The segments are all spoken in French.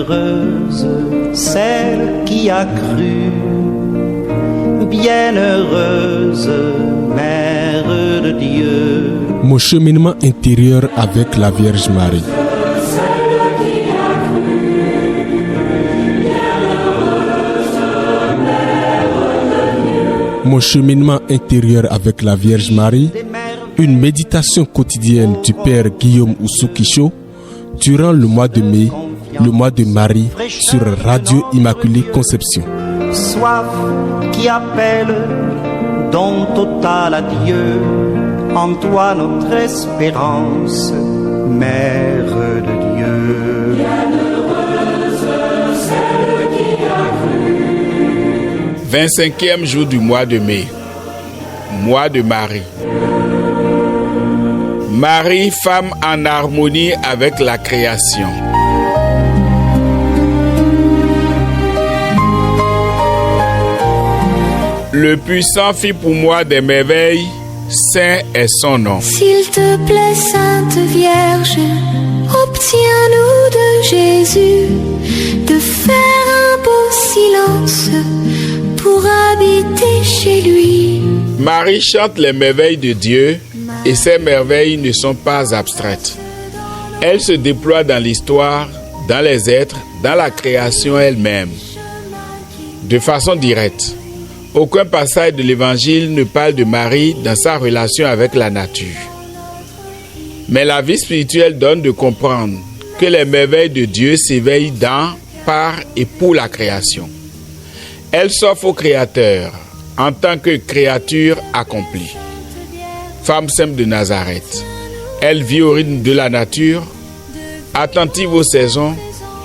Bienheureuse celle qui a cru, bienheureuse Mère de Dieu. Mon cheminement intérieur avec la Vierge Marie. Mon cheminement intérieur avec la Vierge Marie, une méditation quotidienne du Père Guillaume Oussou-Kicho durant le mois de mai, le mois de Marie sur Radio Immaculée Conception. Soif qui appelle, don total à Dieu, en toi notre espérance, Mère de Dieu. Bienheureuse celle qui a cru. 25e jour du mois de mai, mois de Marie. Marie, femme en harmonie avec la création. Le puissant fit pour moi des merveilles, saint est son nom. S'il te plaît, Sainte Vierge, obtiens-nous de Jésus de faire un beau silence pour habiter chez lui. Marie chante les merveilles de Dieu et ces merveilles ne sont pas abstraites. Elles se déploient dans l'histoire, dans les êtres, dans la création elle-même. De façon directe. Aucun passage de l'Évangile ne parle de Marie dans sa relation avec la nature. Mais la vie spirituelle donne de comprendre que les merveilles de Dieu s'éveillent dans, par et pour la création. Elle s'offre au Créateur en tant que créature accomplie. Femme simple de Nazareth, elle vit au rythme de la nature, attentive aux saisons,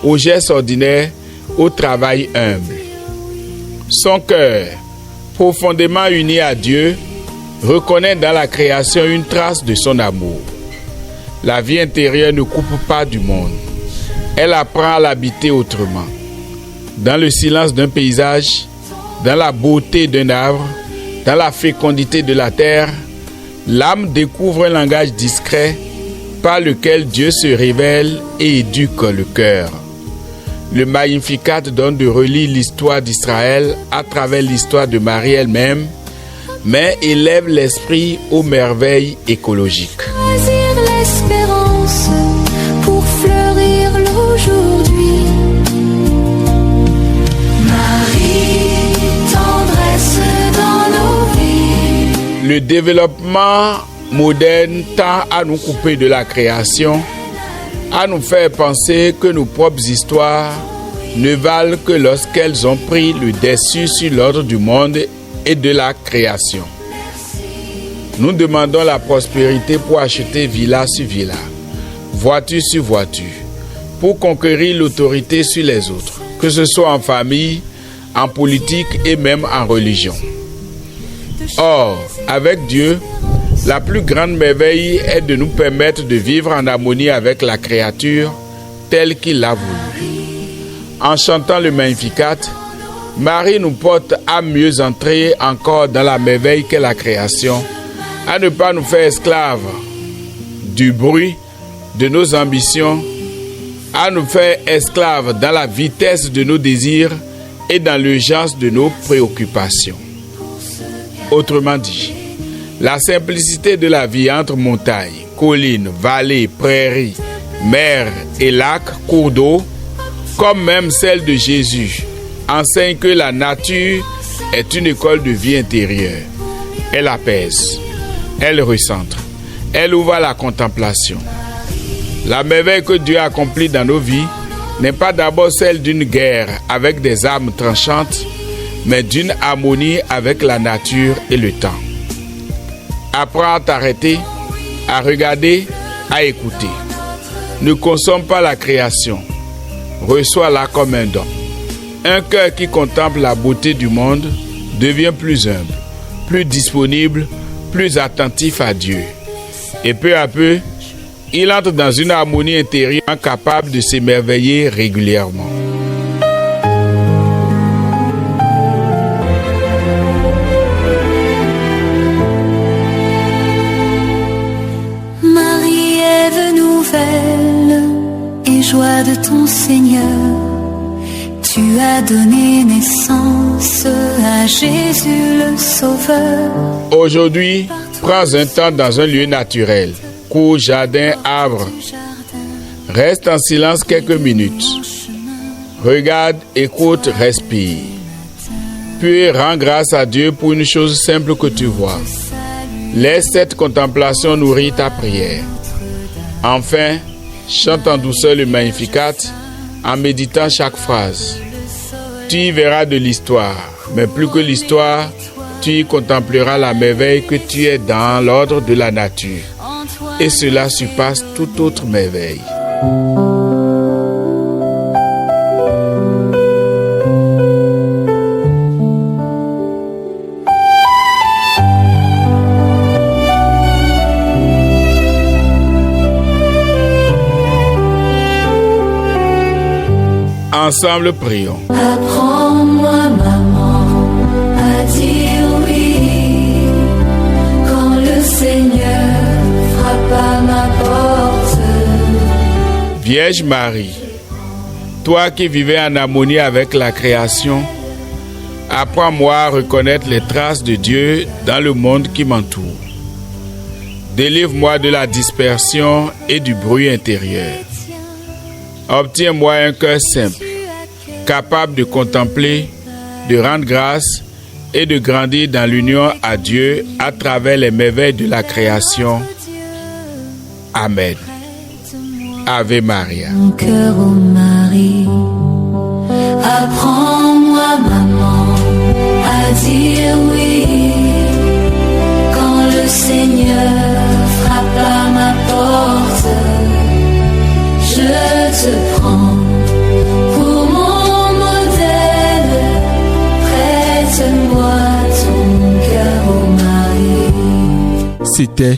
aux gestes ordinaires, au travail humble. Son cœur, profondément uni à Dieu, reconnaît dans la création une trace de son amour. La vie intérieure ne coupe pas du monde. Elle apprend à l'habiter autrement. Dans le silence d'un paysage, dans la beauté d'un arbre, dans la fécondité de la terre, l'âme découvre un langage discret par lequel Dieu se révèle et éduque le cœur. Le Magnificat donne de relire l'histoire d'Israël à travers l'histoire de Marie elle-même, mais élève l'esprit aux merveilles écologiques. Choisir l'espérance pour fleurir l'aujourd'hui. Marie, tendresse dans nos vies. Le développement moderne tend à nous couper de la création, à nous faire penser que nos propres histoires ne valent que lorsqu'elles ont pris le dessus sur l'ordre du monde et de la création. Nous demandons la prospérité pour acheter villa sur villa, voiture sur voiture, pour conquérir l'autorité sur les autres, que ce soit en famille, en politique et même en religion. Or, avec Dieu, la plus grande merveille est de nous permettre de vivre en harmonie avec la créature telle qu'il l'a voulu. En chantant le Magnificat, Marie nous porte à mieux entrer encore dans la merveille qu'est la création, à ne pas nous faire esclaves du bruit, de nos ambitions, à nous faire esclaves dans la vitesse de nos désirs et dans l'urgence de nos préoccupations. Autrement dit, la simplicité de la vie entre montagnes, collines, vallées, prairies, mers et lacs, cours d'eau, comme même celle de Jésus, enseigne que la nature est une école de vie intérieure. Elle apaise, elle recentre, elle ouvre à la contemplation. La merveille que Dieu a accomplie dans nos vies n'est pas d'abord celle d'une guerre avec des armes tranchantes, mais d'une harmonie avec la nature et le temps. Apprends à t'arrêter, à regarder, à écouter. Ne consomme pas la création. Reçois-la comme un don. Un cœur qui contemple la beauté du monde devient plus humble, plus disponible, plus attentif à Dieu. Et peu à peu, il entre dans une harmonie intérieure capable de s'émerveiller régulièrement. Marie, Ève nouvelle et joie de ton Seigneur. a donné naissance à Jésus le Sauveur. Aujourd'hui, prends un temps dans un lieu naturel, cour, jardin, arbre. Reste en silence quelques minutes. Regarde, écoute, respire. Puis rends grâce à Dieu pour une chose simple que tu vois. Laisse cette contemplation nourrir ta prière. Enfin, chante en douceur le Magnificat en méditant chaque phrase. Tu y verras de l'histoire, mais plus que l'histoire, tu y contempleras la merveille que tu es dans l'ordre de la nature. Et cela surpasse toute autre merveille. Ensemble, prions. Apprends-moi, maman, à dire oui quand le Seigneur frappe à ma porte. Vierge Marie, toi qui vivais en harmonie avec la création, apprends-moi à reconnaître les traces de Dieu dans le monde qui m'entoure. Délivre-moi de la dispersion et du bruit intérieur. Obtiens-moi un cœur simple, capable de contempler, de rendre grâce et de grandir dans l'union à Dieu à travers les merveilles de la création. Amen. Ave Maria. Mon cœur, ô Marie, apprends-moi, maman, à dire oui quand le Seigneur frappe à ma porte. Je te prends pour mon modèle, prête-moi ton cœur, ô Marie. C'était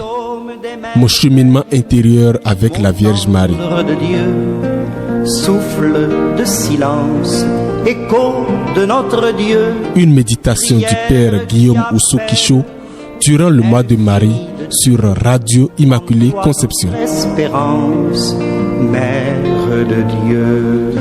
mon cheminement intérieur avec la Vierge Marie. De Dieu, souffle de silence, écho de notre Dieu. Une méditation du Père Guillaume Ousso-Quichot durant le mois de Marie sur Radio Immaculée Conception. Espérance, Mère de Dieu.